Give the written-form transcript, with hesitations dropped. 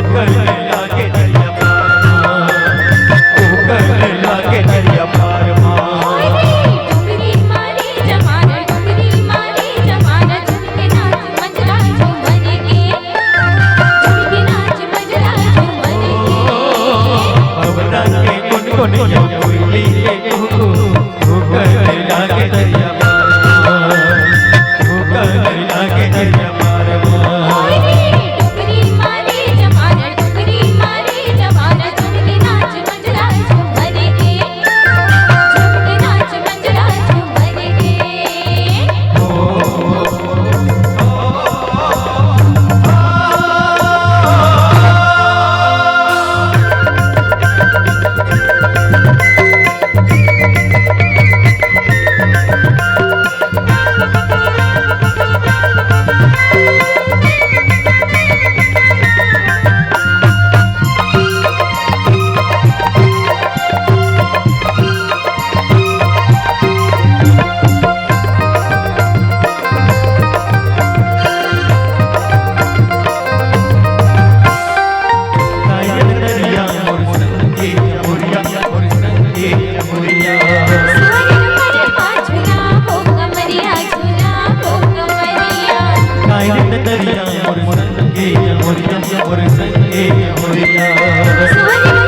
उकलने लागे दरिया पार उकलने लागे दरिया पार डुगरी मारी जमाना डुगरी मारी जमाना झुमके नाच मजरा झूमर के झुमके नाच मजरा झूमर के भवरा के कुनकुनिया कोयली के कुहू उकलने लागे दरिया पार उकलने लागे दरिया पार डुगरी मारी जमाना डुगरी मारी जमाना झुमके नाच मजरा झूमर के झुमके नाच मजरा झूमर के कायल दरिया मोर संगे मोरिया मोर संगे मोरिया सारे मरे पाछुरा हो कमरिया झूला हो कमरिया कायल दरिया मोर संगे मोरिया मोर संगे मोरिया सारे